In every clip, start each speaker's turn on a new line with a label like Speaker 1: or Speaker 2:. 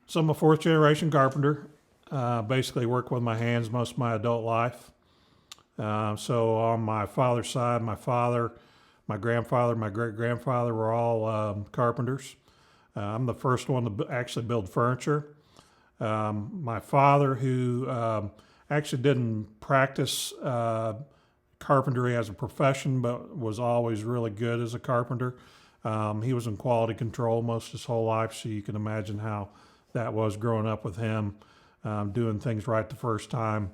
Speaker 1: So I'm a fourth generation carpenter. Basically, work with my hands most of my adult life. So on my father's side, my father, my grandfather, my great grandfather were all carpenters. I'm the first one to actually build furniture. My father, who actually didn't practice carpentry as a profession, but was always really good as a carpenter. He was in quality control most of his whole life, so you can imagine how that was growing up with him, doing things right the first time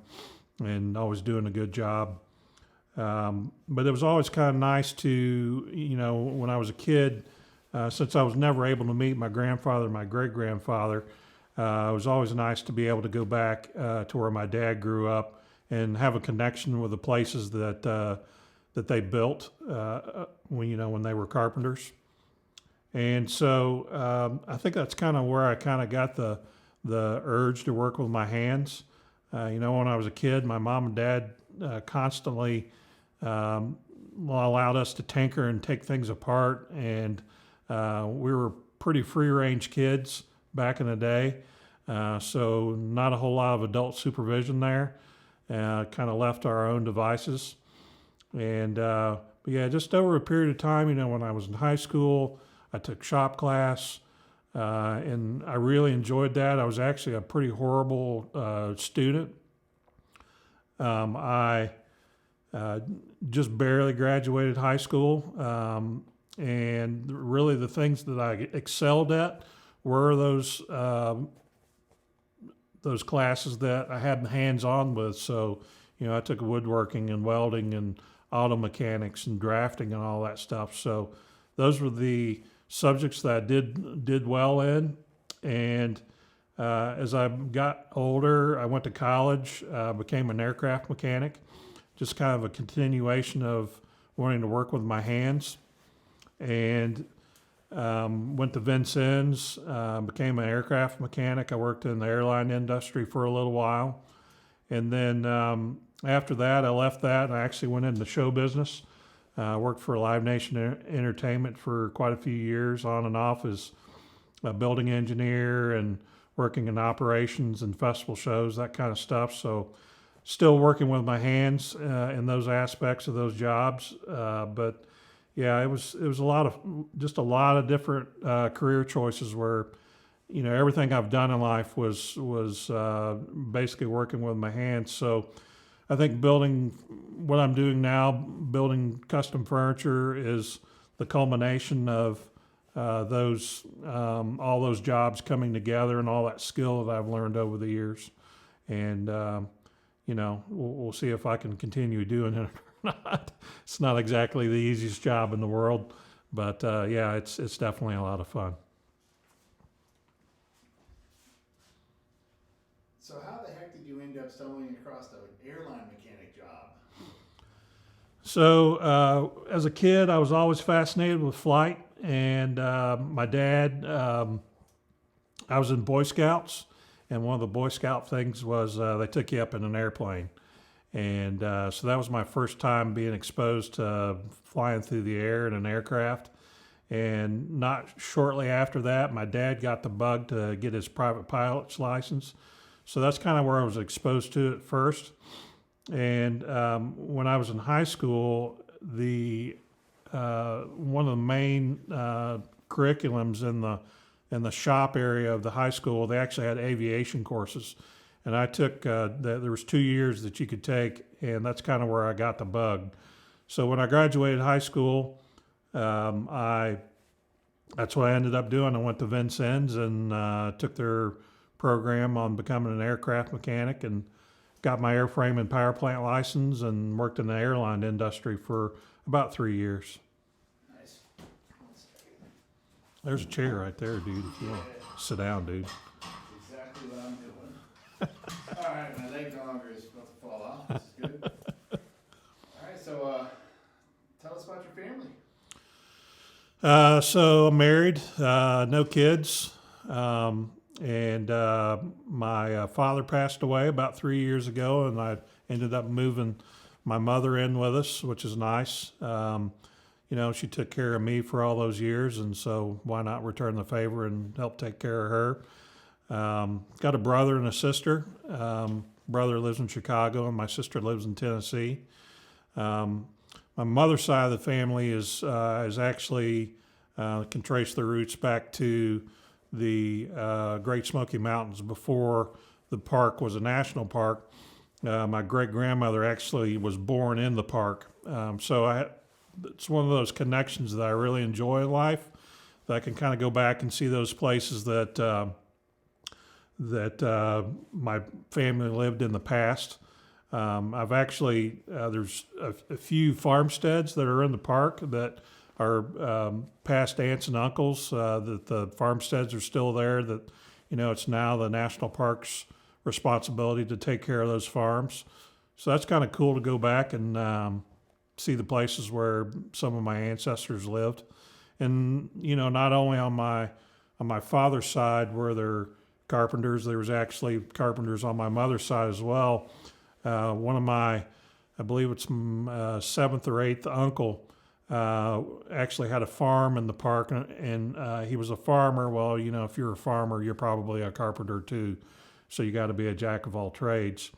Speaker 1: and always doing a good job. But it was always kind of nice to, when I was a kid, since I was never able to meet my grandfather and my great grandfather, it was always nice to be able to go back to where my dad grew up and have a connection with the places that they built when they were carpenters. And so I think that's kind of where I kind of got the urge to work with my hands. When I was a kid, my mom and dad constantly allowed us to tinker and take things apart, and we were pretty free range kids back in the day. So not a whole lot of adult supervision there. Kind of left our own devices. And but yeah, just over a period of time, when I was in high school, I took shop class, and I really enjoyed that. I was actually a pretty horrible student. I just barely graduated high school, and really the things that I excelled at were those classes that I had hands on with. So, I took woodworking and welding and auto mechanics and drafting and all that stuff. So, those were the subjects that I did well in. And as I got older, I went to college, became an aircraft mechanic, just kind of a continuation of wanting to work with my hands. And went to Vincennes, became an aircraft mechanic. I worked in the airline industry for a little while. And then after that, I left that and I actually went into show business. Worked for Live Nation Entertainment for quite a few years, on and off as a building engineer and working in operations and festival shows, that kind of stuff. So still working with my hands in those aspects of those jobs. But yeah, it was a lot of different career choices where, everything I've done in life was basically working with my hands. So I think building what I'm doing now, building custom furniture, is the culmination of those all those jobs coming together and all that skill that I've learned over the years. And we'll see if I can continue doing it or not. It's not exactly the easiest job in the world, but yeah, it's definitely a lot of fun.
Speaker 2: So how the heck did you end up stumbling across the airline mechanic job?
Speaker 1: So as a kid, I was always fascinated with flight, and my dad, I was in Boy Scouts, and one of the Boy Scout things was they took you up in an airplane. And so that was my first time being exposed to flying through the air in an aircraft. And not shortly after that, my dad got the bug to get his private pilot's license. So that's kind of where I was exposed to it first. And when I was in high school, the one of the main curriculums in the shop area of the high school, they actually had aviation courses. And I took, there was 2 years that you could take, and that's kind of where I got the bug. So when I graduated high school, that's what I ended up doing. I went to Vincennes and took their program on becoming an aircraft mechanic, and got my airframe and power plant license, and worked in the airline industry for about 3 years.
Speaker 2: Nice.
Speaker 1: There's a chair right there, dude. If you want to sit down, dude.
Speaker 2: Exactly what I'm doing. All right, my leg no longer is about to fall off. This is good. All right, so tell us about your family.
Speaker 1: So I'm married, no kids. And my father passed away about 3 years ago, and I ended up moving my mother in with us, which is nice. She took care of me for all those years, and so why not return the favor and help take care of her? Got a brother and a sister. Brother lives in Chicago, and my sister lives in Tennessee. Um, my mother's side of the family is actually can trace their roots back to the Great Smoky Mountains before the park was a national park. My great grandmother actually was born in the park, it's one of those connections that I really enjoy in life. That I can kind of go back and see those places that my family lived in the past. I've actually there's a few farmsteads that are in the park that are past aunts and uncles. That the farmsteads are still there. That it's now the national park's responsibility to take care of those farms. So that's kind of cool to go back and see the places where some of my ancestors lived, and not only on my father's side where they're carpenters, there was actually carpenters on my mother's side as well. One of my, I believe it's seventh or eighth uncle, actually had a farm in the park, and he was a farmer. Well, if you're a farmer, you're probably a carpenter too, so you got to be a jack of all trades.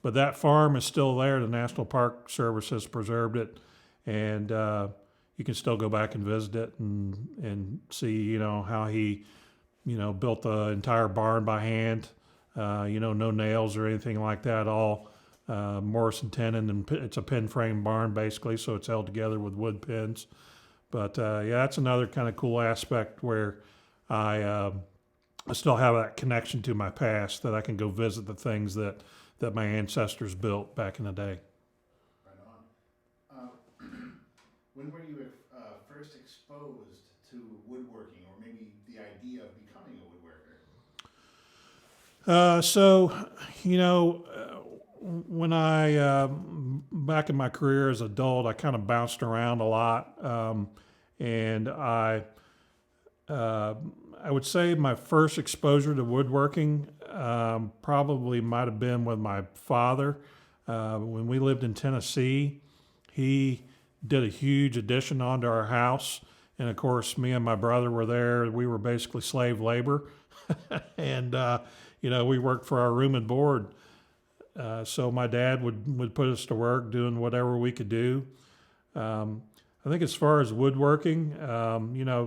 Speaker 1: But that farm is still there. The National Park Service has preserved it, and you can still go back and visit it and see, how he, built the entire barn by hand. No nails or anything like that. All Morrison tenon, and it's a pin frame barn basically, so it's held together with wood pins. But yeah, that's another kind of cool aspect where I still have that connection to my past, that I can go visit the things that my ancestors built back in the day.
Speaker 2: Right on. When were you first exposed to woodworking, or maybe the idea of becoming a woodworker?
Speaker 1: When I back in my career as an adult, I kind of bounced around a lot, and I would say my first exposure to woodworking probably might have been with my father. When we lived in Tennessee, he did a huge addition onto our house. And of course, me and my brother were there. We were basically slave labor. And, we worked for our room and board. So my dad would put us to work doing whatever we could do. I think as far as woodworking,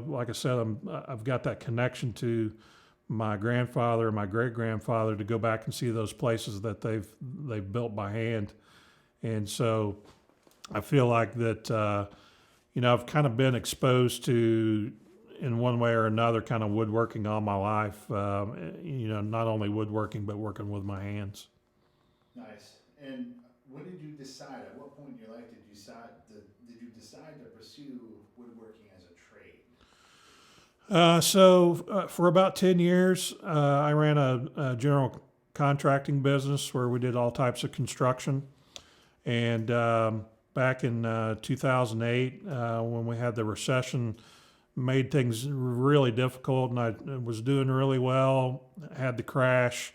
Speaker 1: like I said, I've got that connection to my grandfather and my great grandfather to go back and see those places that they've built by hand, and so I feel like that I've kind of been exposed to, in one way or another, kind of woodworking all my life. Not only woodworking but working with my hands.
Speaker 2: Nice. And when did you decide? At what point in your life did you decide to pursue woodworking as a trade?
Speaker 1: For about 10 years, I ran a general contracting business where we did all types of construction. And back in 2008, when we had the recession, made things really difficult, and I was doing really well, had the crash,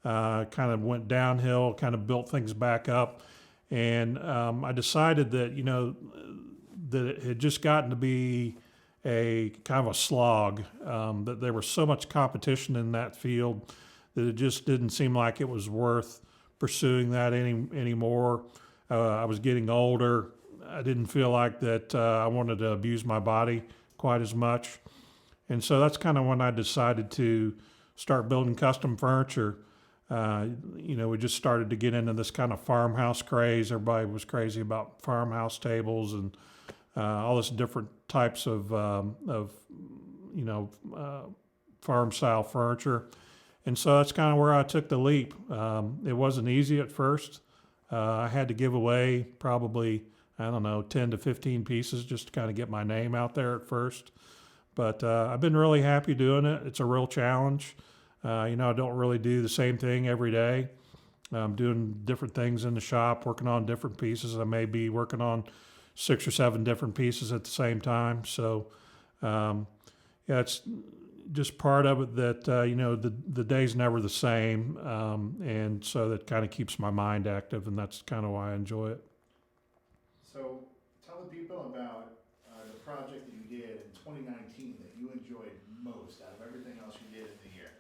Speaker 1: kind of went downhill, kind of built things back up. And I decided that, that it had just gotten to be a kind of a slog, that there was so much competition in that field that it just didn't seem like it was worth pursuing that anymore. I was getting older. I didn't feel like that I wanted to abuse my body quite as much. And so that's kind of when I decided to start building custom furniture. We just started to get into this kind of farmhouse craze. Everybody was crazy about farmhouse tables and all this different types of farm style furniture. And so that's kind of where I took the leap. It wasn't easy at first. I had to give away probably, 10 to 15 pieces just to kind of get my name out there at first. But I've been really happy doing it. It's a real challenge. I don't really do the same thing every day. I'm doing different things in the shop, working on different pieces. I may be working on 6 or 7 different pieces at the same time. So, it's just part of it that, the day's never the same. And so that kind of keeps my mind active, and that's kind of why I enjoy it.
Speaker 2: So tell the people about the project that you did in 2019 that you enjoyed most out of everything else you did in the year.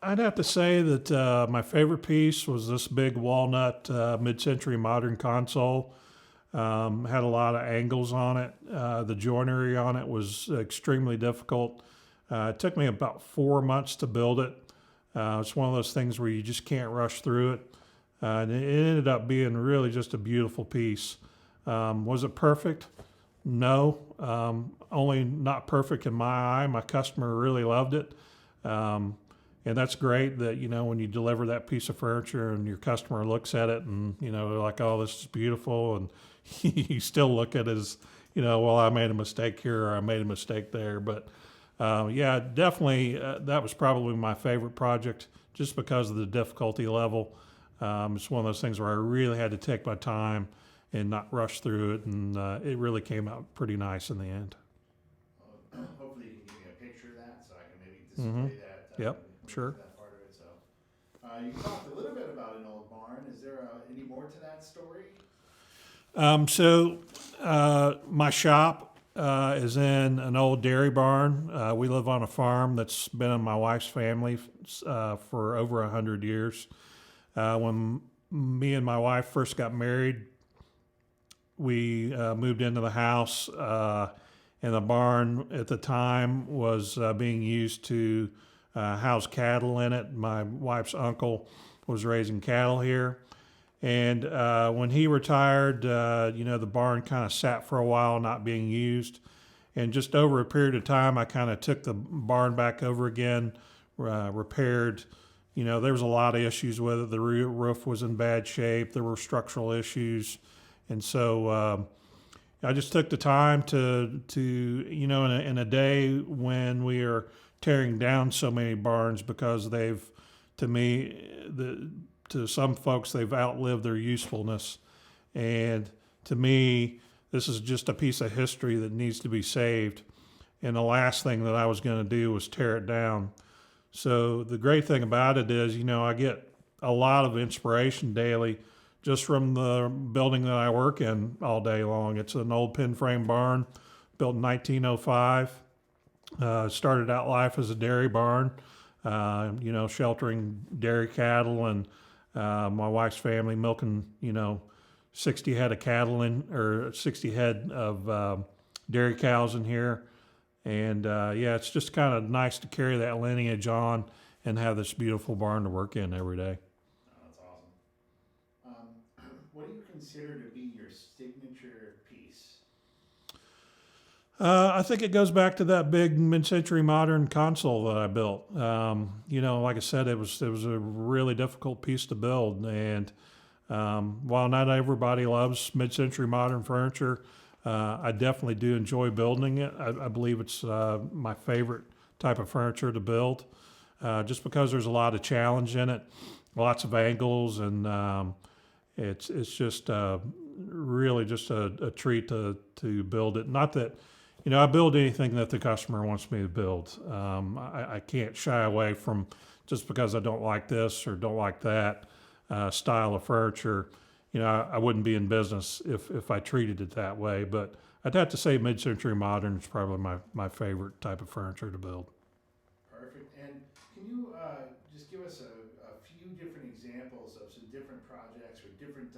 Speaker 1: I'd have to say that my favorite piece was this big walnut mid-century modern console. Had a lot of angles on it. The joinery on it was extremely difficult. It took me about 4 months to build it. It's one of those things where you just can't rush through it. And it ended up being really just a beautiful piece. Was it perfect? No. Only not perfect in my eye. My customer really loved it. And that's great that, when you deliver that piece of furniture and your customer looks at it and, they're like, oh, this is beautiful. And you still look at it as, well, I made a mistake here or I made a mistake there. But yeah, definitely that was probably my favorite project just because of the difficulty level. It's one of those things where I really had to take my time and not rush through it. And it really came out pretty nice in the end.
Speaker 2: Hopefully you can give me a picture of that so I can maybe
Speaker 1: Mhm.
Speaker 2: display that.
Speaker 1: Yep, sure.
Speaker 2: That part of it. So you talked a little bit about an old barn. Is there any more to that story?
Speaker 1: My shop is in an old dairy barn. We live on a farm that's been in my wife's family for over 100 years. When me and my wife first got married, we moved into the house, and the barn at the time was being used to house cattle in it. My wife's uncle was raising cattle here. And when he retired, the barn kind of sat for a while, not being used. And just over a period of time, I kind of took the barn back over again, repaired. There was a lot of issues with it. The roof was in bad shape. There were structural issues. And so I just took the time to in a day when we are tearing down so many barns because to some folks, they've outlived their usefulness. And to me, this is just a piece of history that needs to be saved. And the last thing that I was going to do was tear it down. So the great thing about it is, I get a lot of inspiration daily just from the building that I work in all day long. It's an old pin frame barn built in 1905. Started out life as a dairy barn, sheltering dairy cattle and my wife's family milking, 60 head of cattle or 60 head of dairy cows in here. And yeah, it's just kind of nice to carry that lineage on and have this beautiful barn to work in every day.
Speaker 2: Oh, that's awesome. What do you consider to be your signature piece?
Speaker 1: I think it goes back to that big mid-century modern console that I built. Like I said, it was a really difficult piece to build, and while not everybody loves mid-century modern furniture, I definitely do enjoy building it. I believe it's my favorite type of furniture to build, just because there's a lot of challenge in it, lots of angles, and it's just really just a treat to build it. Not that. I build anything that the customer wants me to build. I can't shy away from just because I don't like this or don't like that style of furniture. I wouldn't be in business if I treated it that way. But I'd have to say mid-century modern is probably my favorite type of furniture to build.
Speaker 2: Perfect. And can you just give us a few different examples of some different projects or different,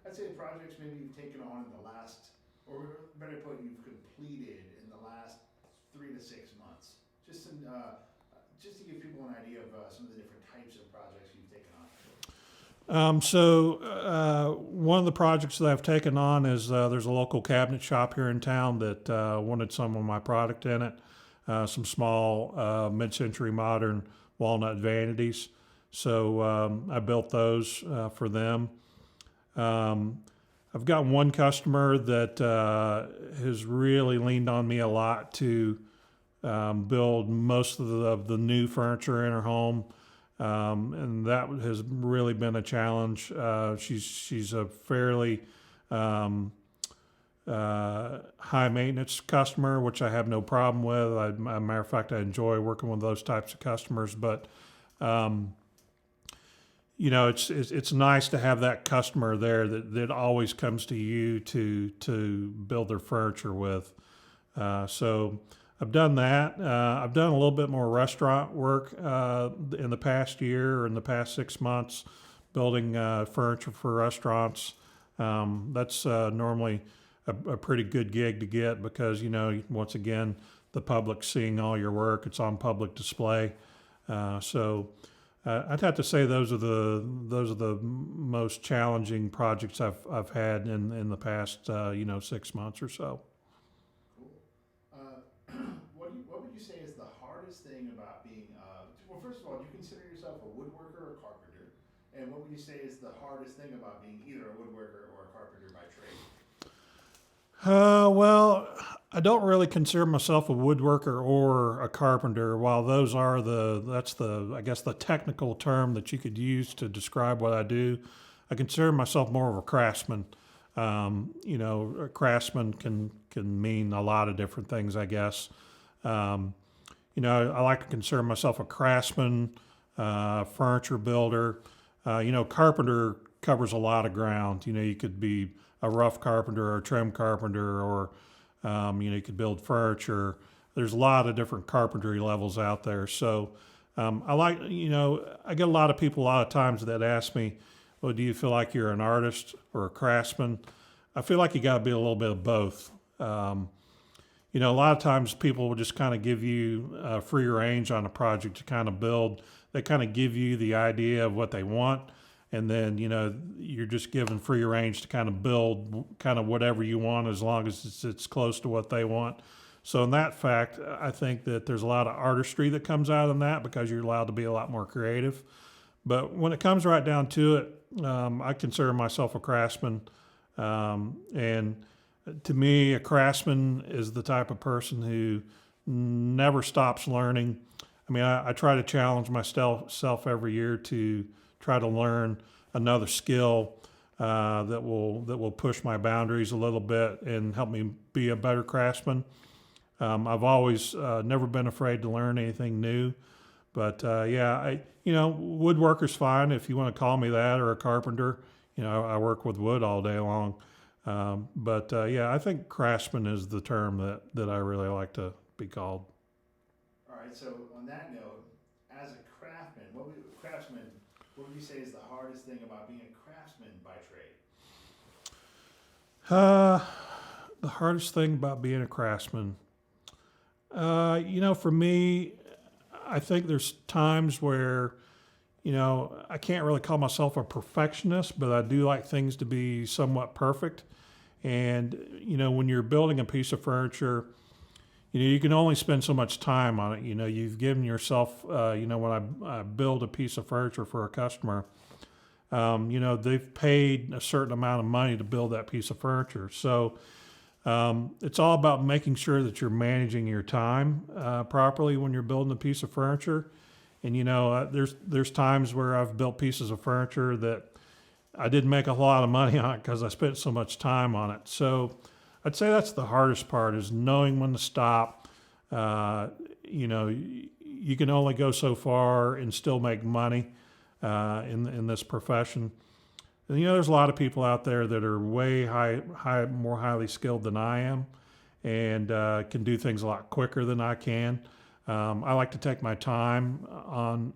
Speaker 2: I'd say projects maybe you've taken on in the last, or better put, you've completed in the last 3 to 6 months, just to give people an idea of some of the different types of projects you've taken on.
Speaker 1: One of the projects that I've taken on is there's a local cabinet shop here in town that wanted some of my product in it, some small mid-century modern walnut vanities. So I built those for them. I've got one customer that has really leaned on me a lot to build most of the new furniture in her home, and that has really been a challenge. She's a fairly high maintenance customer, which I have no problem with. As a matter of fact, I enjoy working with those types of customers, but it's nice to have that customer there that always comes to you to build their furniture with. So I've done that. I've done a little bit more restaurant work in the past year or in the past 6 months, building furniture for restaurants. That's normally a pretty good gig to get because, you know, once again, the public's seeing all your work. It's on public display. I'd have to say those are the most challenging projects I've had in the past 6 months or so.
Speaker 2: Cool. What would you say is the hardest thing about being, well, first of all, do you consider yourself a woodworker or a carpenter? And what would you say is the hardest thing about being either a woodworker or a carpenter by trade?
Speaker 1: Well, I don't really consider myself a woodworker or a carpenter. While those are that's the I guess the technical term that you could use to describe what I do. I consider myself more of a craftsman. A craftsman can mean a lot of different things, I guess. Um, I like to consider myself a craftsman, furniture builder. Carpenter covers a lot of ground. You could be a rough carpenter or a trim carpenter, or you could build furniture. There's a lot of different carpentry levels out there. So I get a lot of people a lot of times that ask me, well, do you feel like you're an artist or a craftsman? I feel like you got to be a little bit of both. A lot of times people will just kind of give you free range on a project to kind of build. They kind of give you the idea of what they want, and then you're just given free range to kind of build kind of whatever you want as long as it's close to what they want. So in that fact, I think that there's a lot of artistry that comes out of that because you're allowed to be a lot more creative. But when it comes right down to it, I consider myself a craftsman, and to me, a craftsman is the type of person who never stops learning. I mean, I try to challenge myself every year to try to learn another skill that will push my boundaries a little bit and help me be a better craftsman. I've always never been afraid to learn anything new, but woodworker's fine if you want to call me that, or a carpenter. I work with wood all day long. I think craftsman is the term that I really like to be called.
Speaker 2: All right. So on that note, as a craftsman, what would you say is the hardest thing about being a craftsman by trade?
Speaker 1: The hardest thing about being a craftsman, for me, I think there's times where, I can't really call myself a perfectionist, but I do like things to be somewhat perfect. And, when you're building a piece of furniture, you can only spend so much time on it. You've given yourself, when I build a piece of furniture for a customer, they've paid a certain amount of money to build that piece of furniture. So it's all about making sure that you're managing your time properly when you're building a piece of furniture. And, there's times where I've built pieces of furniture that I didn't make a lot of money on it because I spent so much time on it. So I'd say that's the hardest part, is knowing when to stop. You can only go so far and still make money in this profession. And, there's a lot of people out there that are way more highly skilled than I am, and can do things a lot quicker than I can. I like to take my time on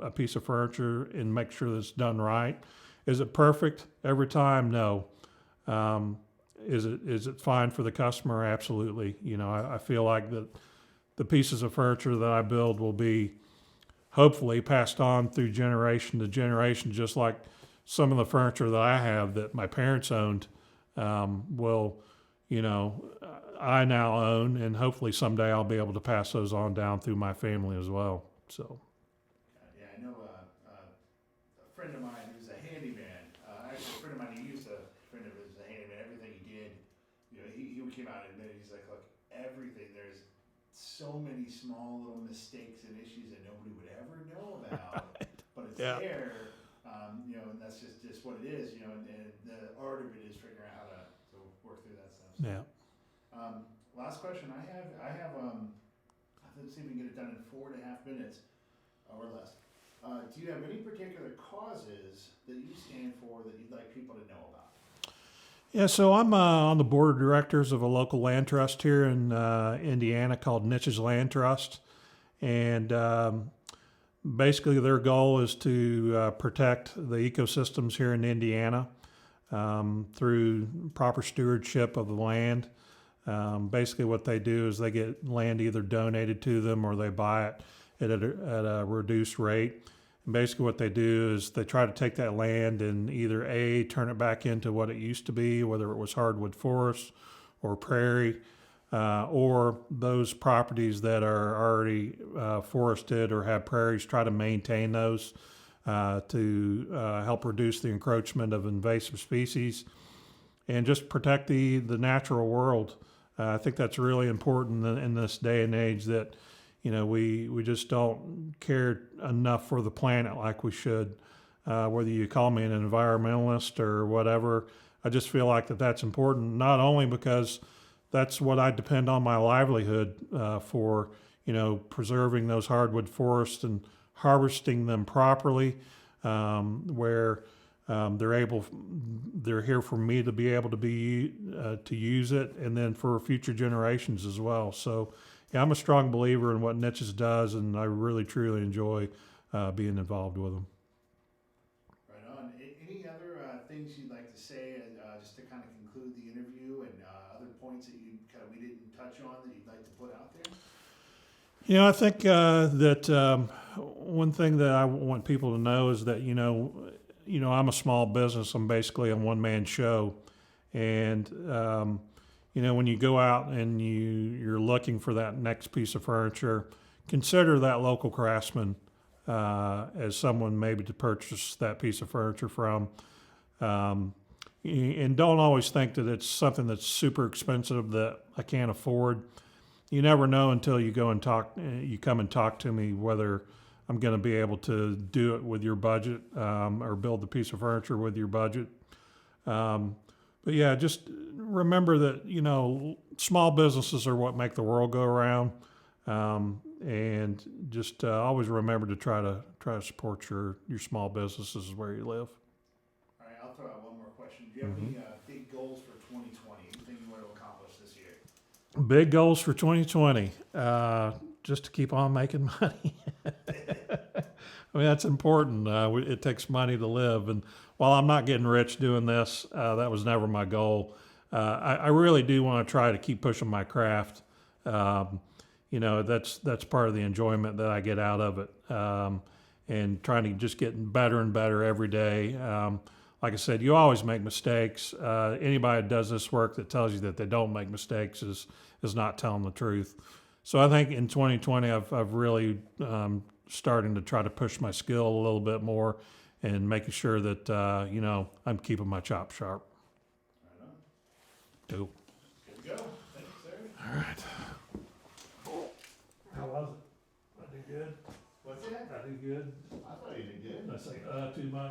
Speaker 1: a piece of furniture and make sure that it's done right. Is it perfect every time? No. Is it fine for the customer? Absolutely. I feel like that the pieces of furniture that I build will be hopefully passed on through generation to generation, just like some of the furniture that I have that my parents owned will, I now own, and hopefully someday I'll be able to pass those on down through my family as well. So.
Speaker 2: Yeah, I know a friend of mine who's a handyman. Actually, a friend of mine, he used a friend of his a handyman. Everything he did, he came out and admitted, he's like, look, everything. There's so many small little mistakes and issues that nobody would ever know about, but it's there. And that's just what it is. And the art of it is figuring out how to work through that stuff. So,
Speaker 1: Yeah.
Speaker 2: last question I have. Let's see if we can get it done in 4.5 minutes or less. Do you have any particular causes that you stand for that you'd like people to know about?
Speaker 1: Yeah, so I'm on the board of directors of a local land trust here in Indiana called Niches Land Trust. And basically, their goal is to protect the ecosystems here in Indiana through proper stewardship of the land. Basically, what they do is they get land either donated to them or they buy it at a reduced rate. And basically, what they do is they try to take that land and either A, turn it back into what it used to be, whether it was hardwood forest or prairie, or those properties that are already forested or have prairies, try to maintain those to help reduce the encroachment of invasive species and just protect the natural world. I think that's really important in this day and age that, you know, we just don't care enough for the planet like we should. Whether you call me an environmentalist or whatever, I just feel like that's important, not only because that's what I depend on my livelihood for, you know, preserving those hardwood forests and harvesting them properly, where they're here for me to be able to to use it, and then for future generations as well. So, yeah, I'm a strong believer in what Niches does, and I really truly enjoy being involved with them.
Speaker 2: Right on. Any other things you'd like to say, just to kind of conclude the interview, and other points that we didn't touch on that you'd like to put out there?
Speaker 1: You know, I think that one thing that I want people to know is that I'm a small business. I'm basically a one-man show, and when you go out and you're looking for that next piece of furniture, consider that local craftsman as someone maybe to purchase that piece of furniture from. And don't always think that it's something that's super expensive that I can't afford. You never know until you go and you come and talk to me whether I'm going to be able to do it with your budget or build the piece of furniture with your budget. But yeah, just remember that, small businesses are what make the world go around. And just always remember to try to support your small businesses where you live.
Speaker 2: All right, I'll throw out one more question. Do you have any big goals for 2020? Anything you want to accomplish this year?
Speaker 1: Big goals for 2020, just to keep on making money. I mean, that's important. It takes money to live. And while I'm not getting rich doing this, that was never my goal. I really do want to try to keep pushing my craft. That's part of the enjoyment that I get out of it. And trying to just get better and better every day. Like I said, you always make mistakes. Anybody that does this work that tells you that they don't make mistakes is not telling the truth. So I think in 2020, I've really starting to try to push my skill a little bit more and making sure that, I'm keeping my chops sharp.
Speaker 2: Right on.
Speaker 1: Cool.
Speaker 2: Good to go. Thanks, sir.
Speaker 1: All right. How was it? I do good.
Speaker 2: What's that?
Speaker 1: I do good.
Speaker 2: I thought you did good.
Speaker 1: I say, too much.